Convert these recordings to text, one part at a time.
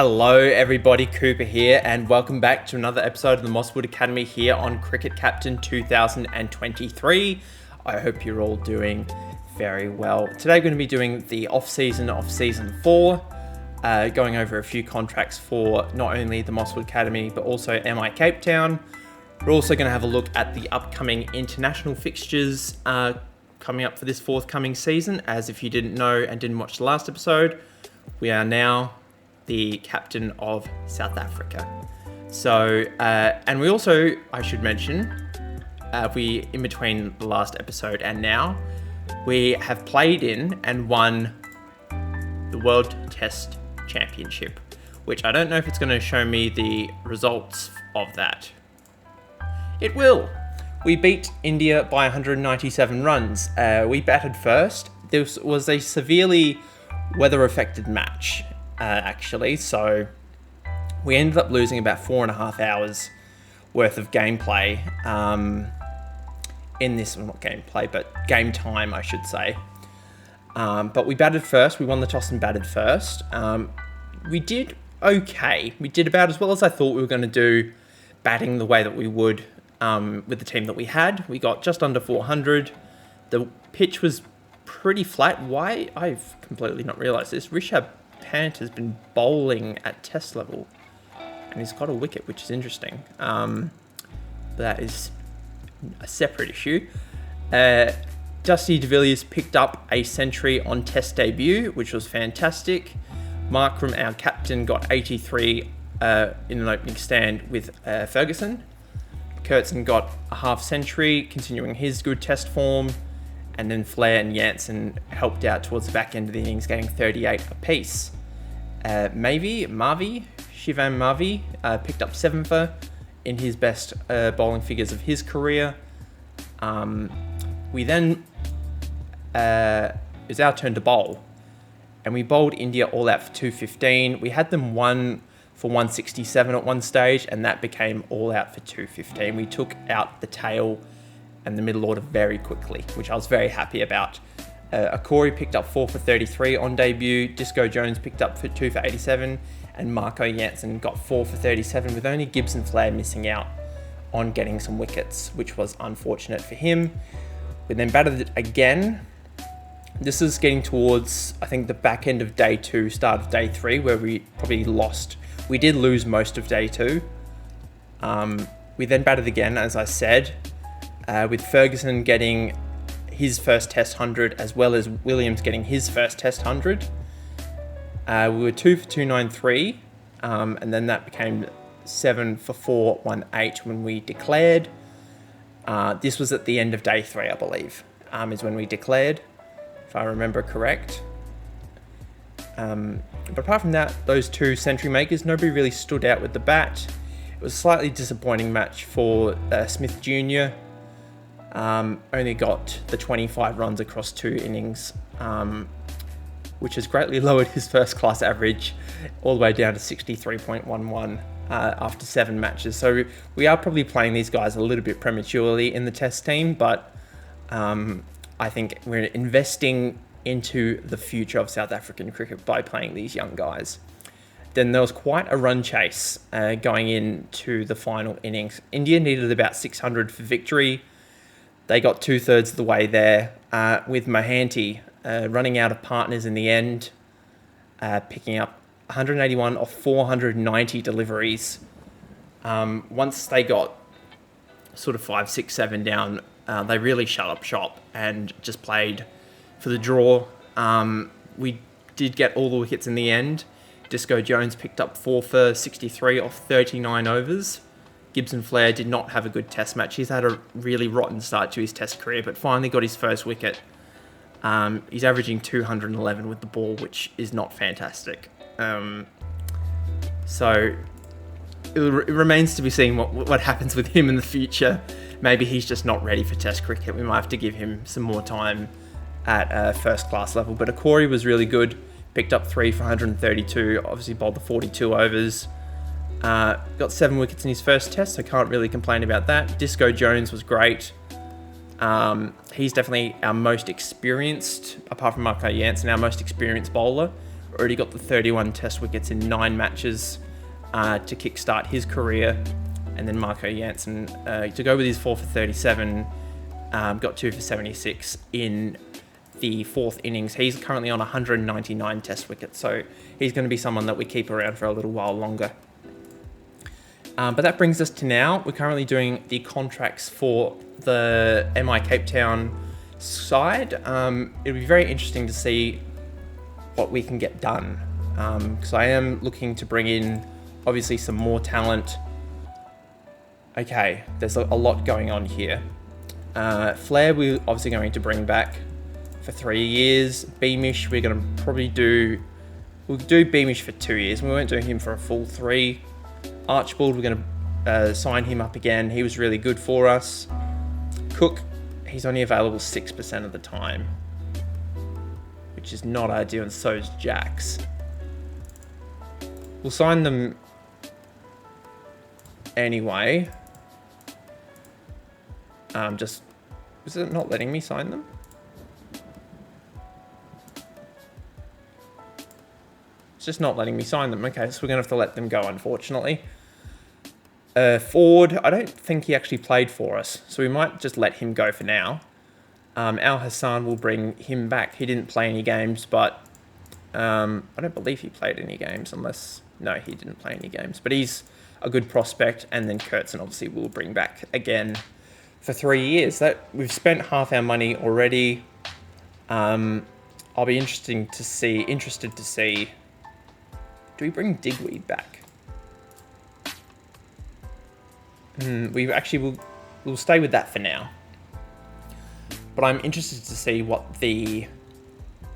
Hello everybody, Cooper here, and welcome back to another episode of the Mosswood Academy here on Cricket Captain 2023. I hope you're all doing very well. Today we're going to be doing the off-season of Season 4, going over a few contracts for not only the Mosswood Academy, but also MI Cape Town. We're also going to have a look at the upcoming international fixtures coming up for this forthcoming season, as if you didn't know and didn't watch the last episode, we are now the captain of South Africa. So, and we also, I should mention, in between the last episode and now, we have played in and won the World Test Championship, which I don't know if it's going to show me the results of that. It will. We beat India by 197 runs. We batted first. This was a severely weather-affected match. Actually, so we ended up losing about 4.5 hours worth of gameplay in this, well, not gameplay, but game time, I should say. But we batted first. We won the toss and batted first. We did okay. We did about as well as I thought we were going to do, batting the way that we would with the team that we had. We got just under 400. The pitch was pretty flat. Why? I've completely not realised this. Rishabh Pant has been bowling at test level and he's got a wicket, which is interesting. That is a separate issue. Dusty de Villiers picked up a century on test debut, which was fantastic. Markram, our captain, got 83 in an opening stand with Ferguson. Kurtzen got a half century, continuing his good test form. And then Flair and Janssen helped out towards the back end of the innings, getting 38 apiece. Shivam Mavi picked up 7 for in his best bowling figures of his career. We then, it was our turn to bowl, and we bowled India all out for 215. We had them 1 for 167 at one stage, and that became all out for 215. We took out the tail and the middle order very quickly, which I was very happy about. Akori picked up 4 for 33 on debut, Disco Jones picked up 2 for 87, and Marco Janssen got 4 for 37, with only Gibbs and Flair missing out on getting some wickets, which was unfortunate for him. We then batted it again. This is getting towards, I think, the back end of day 2, start of day 3, where we probably lost. We did lose most of day 2. We then batted again, as I said, with Ferguson getting his first test 100, as well as Williams getting his first test 100. We were 2 for 293, and then that became 7 for 418 when we declared. This was at the end of day 3, I believe, is when we declared, if I remember correct. But apart from that, those 2 century makers, nobody really stood out with the bat. It was a slightly disappointing match for Smith Jr., only got the 25 runs across 2 innings, which has greatly lowered his first class average all the way down to 63.11 after 7 matches. So we are probably playing these guys a little bit prematurely in the test team, but I think we're investing into the future of South African cricket by playing these young guys. Then there was quite a run chase going into the final innings. India needed about 600 for victory. They got 2/3 of the way there, with Mohanty running out of partners in the end, picking up 181 of 490 deliveries. Once they got sort of 5, 6, 7 down, they really shut up shop and just played for the draw. We did get all the wickets in the end. Disco Jones picked up 4 for 63 off 39 overs. Gibson Flair did not have a good test match. He's had a really rotten start to his test career, but finally got his first wicket. He's averaging 211 with the ball, which is not fantastic. So it remains to be seen what happens with him in the future. Maybe he's just not ready for test cricket. We might have to give him some more time at first class level. But Akori was really good. Picked up 3 for 132. Obviously bowled the 42 overs. Got 7 wickets in his first test, so can't really complain about that. Disco Jones was great. He's definitely our most experienced, apart from Marco Janssen, our most experienced bowler. already got the 31 test wickets in 9 matches to kickstart his career. And then Marco Jansen, to go with his 4 for 37, got 2 for 76 in the 4th innings. He's currently on 199 test wickets, so he's going to be someone that we keep around for a little while longer. But that brings us to now. We're currently doing the contracts for the MI Cape Town side. It'll be very interesting to see what we can get done, because I am looking to bring in obviously some more talent. Okay, there's a lot going on here. Flair we're obviously going to bring back for 3 years. Beamish we're going to probably we'll do Beamish for 2 years. We won't do him for a full 3. Archibald we're going to sign him up again. He was really good for us. Cook, he's only available 6% of the time, which is not ideal, and so is Jax. We'll sign them anyway. Is it not letting me sign them? It's just not letting me sign them. Okay, so we're going to have to let them go, unfortunately. Ford, I don't think he actually played for us, so we might just let him go for now. Al Hassan will bring him back. He didn't play any games, but I don't believe he played any games unless... No, he didn't play any games, but he's a good prospect. And then Kurtzen, obviously, we'll bring back again for 3 years. We've spent half our money already. I'll be interested to see... Do we bring Digweed back? We'll stay with that for now. But I'm interested to see what the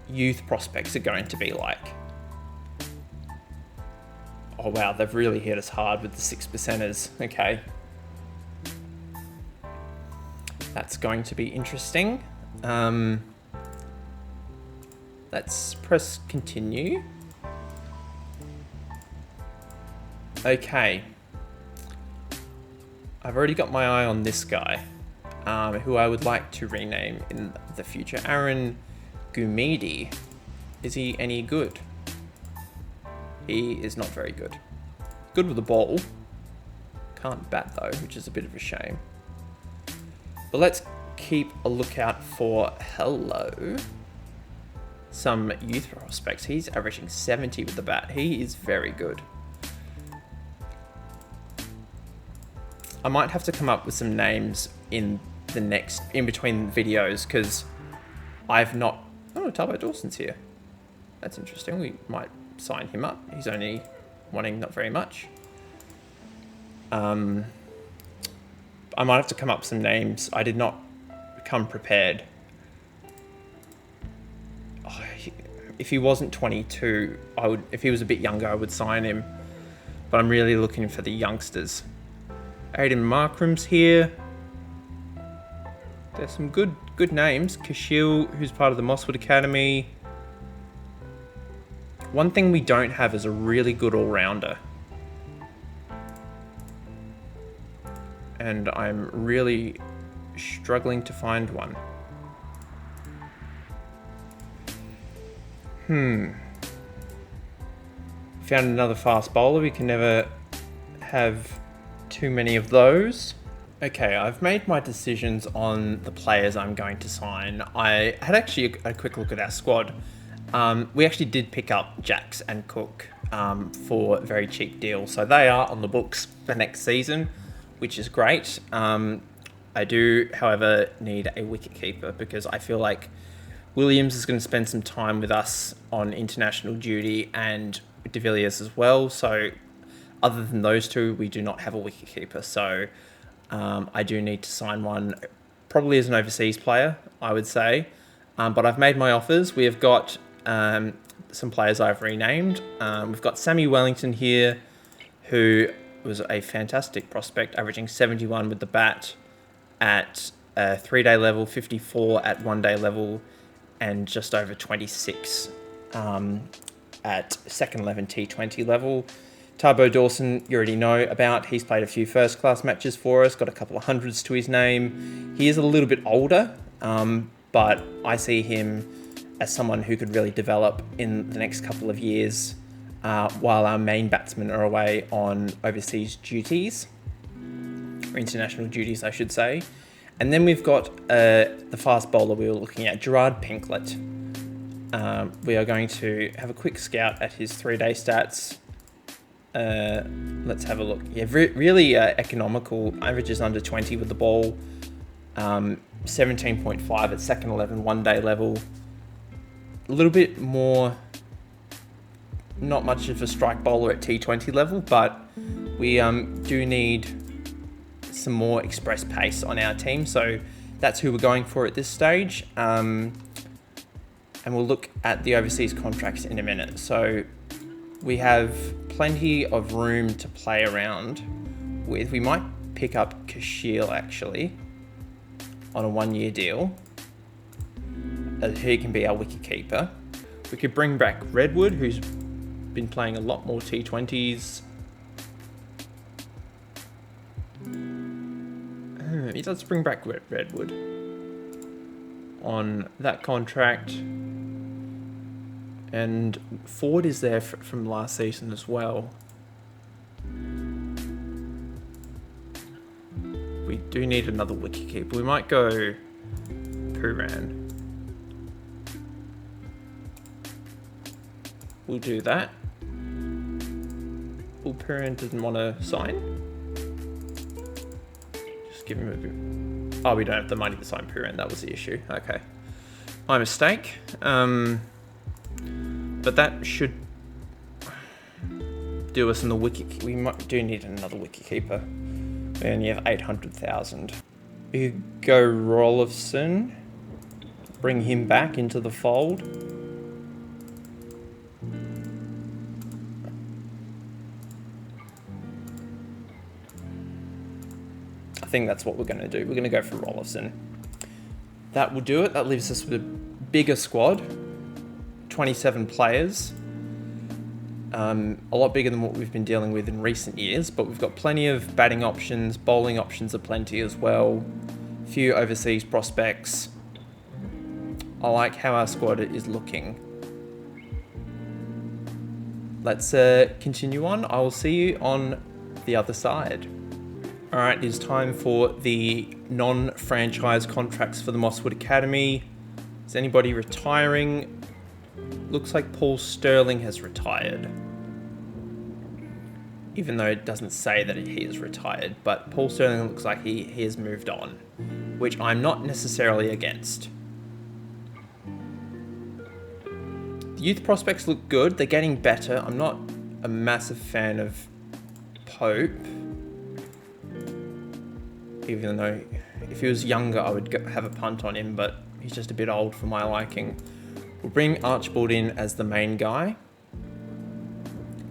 youth prospects are going to be like. Oh wow, they've really hit us hard with the 6%ers. Okay. That's going to be interesting. Let's press continue. Okay. I've already got my eye on this guy, who I would like to rename in the future. Aaron Gumidi. Is he any good? He is not very good. Good with the ball. Can't bat though, which is a bit of a shame. But let's keep a lookout for some youth prospects. He's averaging 70 with the bat. He is very good. I might have to come up with some names in between videos, because I've not... Oh, Tabo Dawson's here. That's interesting. We might sign him up. He's only wanting not very much. I might have to come up with some names. I did not come prepared. Oh, if he wasn't 22, if he was a bit younger, I would sign him. But I'm really looking for the youngsters. Aiden Markram's here. There's some good names. Kashil, who's part of the Mosswood Academy. One thing we don't have is a really good all-rounder. And I'm really struggling to find one. Found another fast bowler. We can never have too many of those. Okay, I've made my decisions on the players I'm going to sign. I had actually a quick look at our squad. We actually did pick up Jax and Cook for a very cheap deal. So they are on the books for next season, which is great. I do, however, need a wicketkeeper, because I feel like Williams is going to spend some time with us on international duty, and De Villiers as well. So other than those two, we do not have a wicketkeeper. So I do need to sign one, probably as an overseas player, I would say. But I've made my offers. We have got some players I've renamed. We've got Sammy Wellington here, who was a fantastic prospect, averaging 71 with the bat at 3-day level, 54 at 1-day level, and just over 26 at second 11 T20 level. Tabo Dawson, you already know about. He's played a few first-class matches for us, got a couple of hundreds to his name. He is a little bit older, but I see him as someone who could really develop in the next couple of years while our main batsmen are away on overseas duties, or international duties, I should say. And then we've got the fast bowler we were looking at, Gerard Pinklet. We are going to have a quick scout at his 3-day stats. Let's have a look. Yeah, really economical. Averages under 20 with the ball. 17.5 at second 11, 1-day level. A little bit more, not much of a strike bowler at T20 level, but we do need some more express pace on our team. So that's who we're going for at this stage. And we'll look at the overseas contracts in a minute. So we have plenty of room to play around with. We might pick up Kashil actually on a 1-year deal. He can be our wicketkeeper. We could bring back Redwood, who's been playing a lot more T20s. Let's bring back Redwood on that contract. And Ford is there from last season as well. We do need another wicketkeeper. We might go Puran. We'll do that. Well, Puran didn't want to sign. Just give him a bit. Oh, we don't have the money to sign Puran. That was the issue. Okay. My mistake. But that should do us in the wicket. We do need another wicketkeeper. We only have 800,000. We could go Rolfson. Bring him back into the fold. I think that's what we're going to do. We're going to go for Rolfson. That will do it. That leaves us with a bigger squad. 27 players. A lot bigger than what we've been dealing with in recent years, but we've got plenty of batting options. Bowling options are plenty as well. A few overseas prospects. I like how our squad is looking. Let's continue on. I will see you on the other side. All right, it's time for the non-franchise contracts for the Mosswood Academy. Is anybody retiring? Looks like Paul Sterling has retired. Even though it doesn't say that he is retired, but Paul Sterling looks like he has moved on, which I'm not necessarily against. The youth prospects look good. They're getting better. I'm not a massive fan of Pope. Even though if he was younger, I would have a punt on him, but he's just a bit old for my liking. We'll bring Archibald in as the main guy.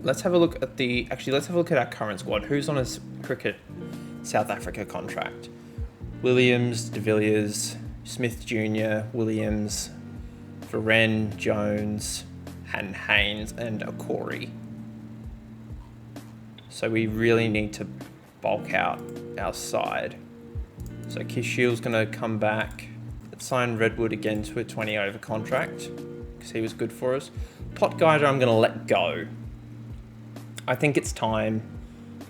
Let's have a look at our current squad. Who's on a cricket South Africa contract? Williams, De Villiers, Smith Jr., Williams, Varenne, Jones, and Haynes, and Okori. So we really need to bulk out our side. So Kishil's going to come back. Let's sign Redwood again to a 20-over contract because he was good for us. Potgieter I'm going to let go. I think it's time.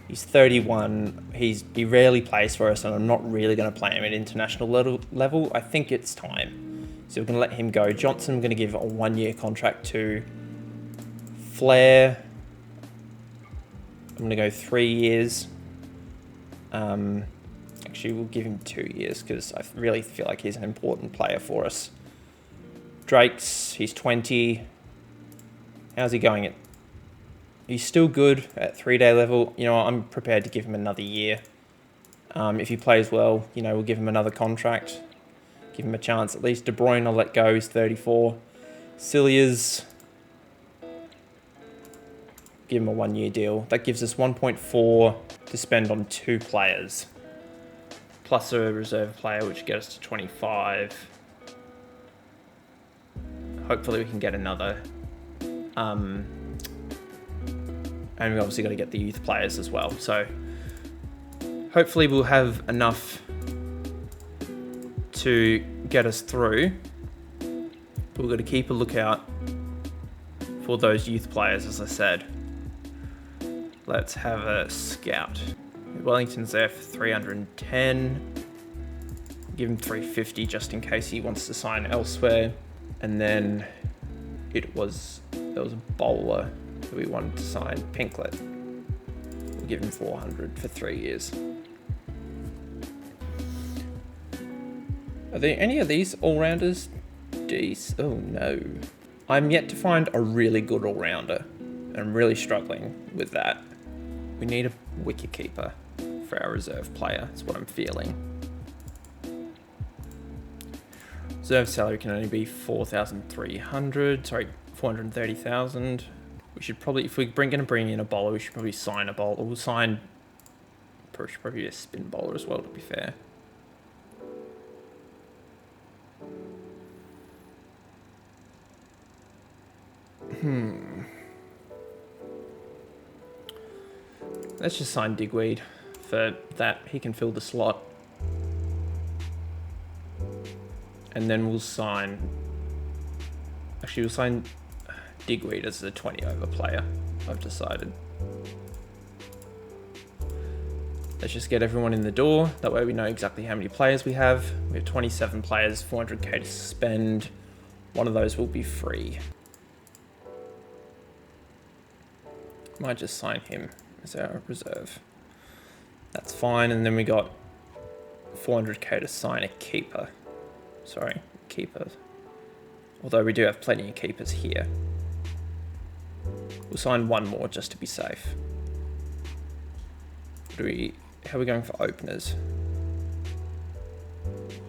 He's 31. He rarely plays for us, and I'm not really going to play him at international level. I think it's time. So we're going to let him go. Johnson, I'm going to give a 1-year contract to. Flair, I'm going to go 3 years. Actually, we'll give him 2 years because I really feel like he's an important player for us. Drake's, he's 20. How's he going at? He's still good at 3-day level. You know, I'm prepared to give him another year. If he plays well, you know, we'll give him another contract. Give him a chance. At least De Bruyne I'll let go. He's 34. Cilliers, give him a 1-year deal. That gives us 1.4 to spend on 2 players. Plus a reserve player, which gets us to 25. Hopefully we can get another. And we've obviously got to get the youth players as well. So hopefully we'll have enough to get us through. But we've got to keep a lookout for those youth players, as I said. Let's have a scout. Wellington's there for 310. Give him 350 just in case he wants to sign elsewhere. And then there was a bowler who we wanted to sign, Pinklet. We'll give him 400 for 3 years. Are there any of these all-rounders? Oh no. I'm yet to find a really good all-rounder. I'm really struggling with that. We need a wicketkeeper for our reserve player. That's what I'm feeling. Reserve salary can only be 4,300. Sorry, 430,000. We should probably, if we're going to bring in a bowler, we should probably sign a bowler. We'll sign probably a spin bowler as well, to be fair. Let's just sign Digweed for that. He can fill the slot. And then we'll sign... Actually, we'll sign Digweed as the 20 over player, I've decided. Let's just get everyone in the door. That way we know exactly how many players we have. We have 27 players, 400k to spend. One of those will be free. Might just sign him as our reserve. That's fine. And then we got 400k to sign a keeper. Sorry, keeper. Although we do have plenty of keepers here. We'll sign one more just to be safe. How are we going for openers?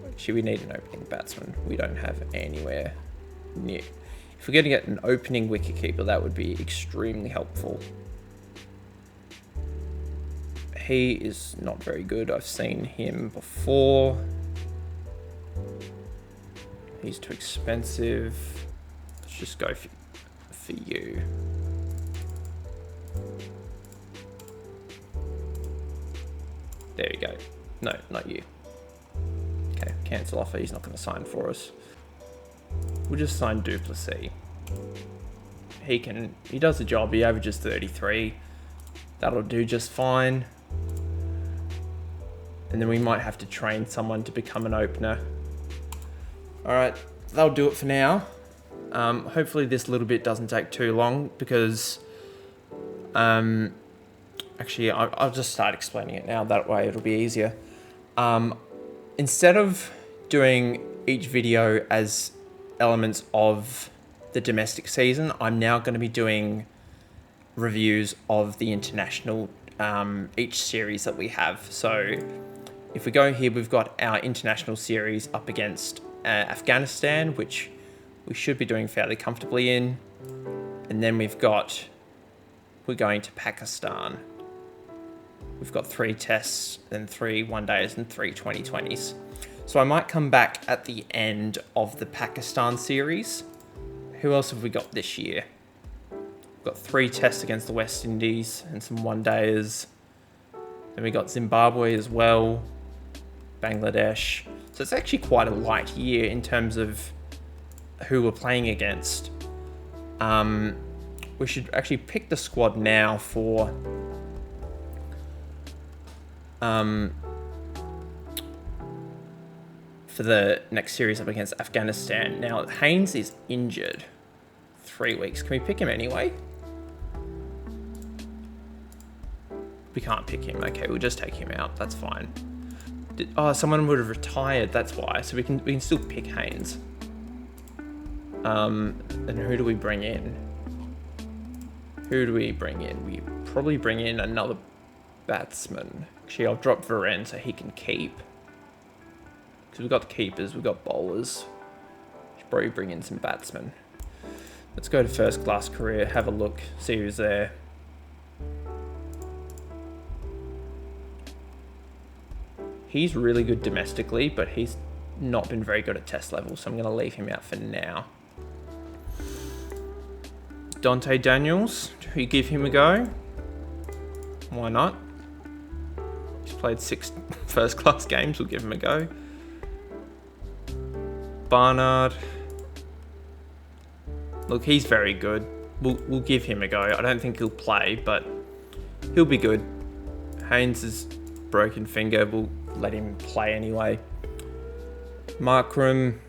Actually, we need an opening batsman. We don't have anywhere near. If we're going to get an opening wicketkeeper, that would be extremely helpful. He is not very good. I've seen him before. He's too expensive. Let's just go for you. There you go. No, not you. Okay, cancel offer. He's not going to sign for us. We'll just sign Duplessis. He does the job. He averages 33. That'll do just fine. And then we might have to train someone to become an opener. All right, that'll do it for now. Hopefully this little bit doesn't take too long because, actually I'll just start explaining it now. That way it'll be easier. Instead of doing each video as elements of the domestic season, I'm now going to be doing reviews of the international, each series that we have. So if we go here, we've got our international series up against Afghanistan, which we should be doing fairly comfortably in. And then we're going to Pakistan. We've got 3 tests, then 3 one-days and 3 2020s. So I might come back at the end of the Pakistan series. Who else have we got this year? We've got 3 tests against the West Indies and some one-days. Then we got Zimbabwe as well, Bangladesh. So it's actually quite a light year in terms of who we're playing against. We should actually pick the squad now for the next series up against Afghanistan. Now, Haynes is injured 3 weeks. Can we pick him anyway? We can't pick him. Okay, we'll just take him out. That's fine. Oh, someone would have retired. That's why. So we can still pick Haynes. And who do we bring in? We probably bring in another batsman. Actually, I'll drop Varane so he can keep. Because we've got keepers, we've got bowlers. Should probably bring in some batsmen. Let's go to first class career, have a look, see who's there. He's really good domestically, but he's not been very good at test level, so I'm going to leave him out for now. Dante Daniels, do we give him a go? Why not? He's played 6 first class games, we'll give him a go. Barnard. Look, he's very good. We'll give him a go. I don't think he'll play, but he'll be good. Haynes' broken finger. We'll let him play anyway. Markram.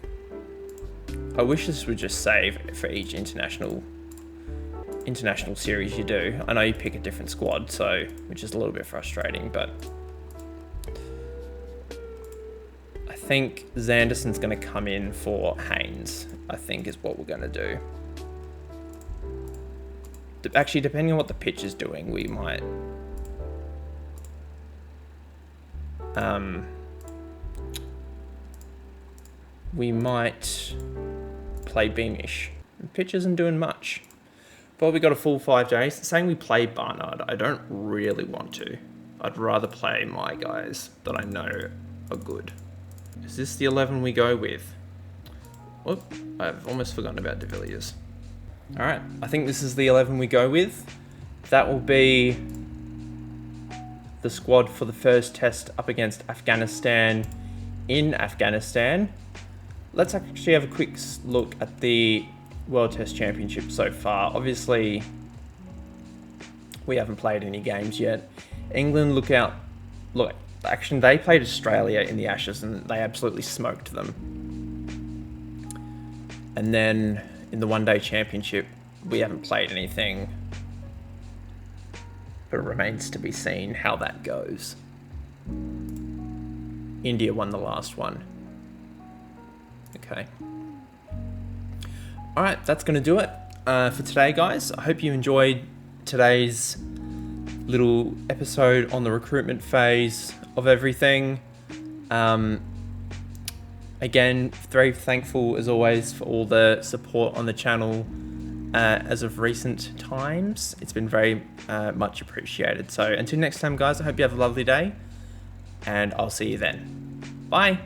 I wish this would just save for each international series you do. I know you pick a different squad, so which is a little bit frustrating, but I think Zanderson's going to come in for Haynes, I think is what we're going to do. Actually, depending on what the pitch is doing, we might play Beamish. The pitch isn't doing much. But we got a full 5 days. Saying we play Barnard, I don't really want to. I'd rather play my guys that I know are good. Is this the 11 we go with? Whoop, I've almost forgotten about De Villiers. Alright, I think this is the 11 we go with. That will be the squad for the first test up against Afghanistan in Afghanistan. Let's actually have a quick look at the World Test Championship so far. Obviously, we haven't played any games yet. England, look, actually, they played Australia in the Ashes and they absolutely smoked them. And then in the one-day championship, we haven't played anything. But it remains to be seen how that goes. India won the last one. Okay. Alright, that's going to do it for today, guys. I hope you enjoyed today's little episode on the recruitment phase of everything. Again, very thankful as always for all the support on the channel as of recent times. It's been very much appreciated. So until next time, guys, I hope you have a lovely day and I'll see you then. Bye.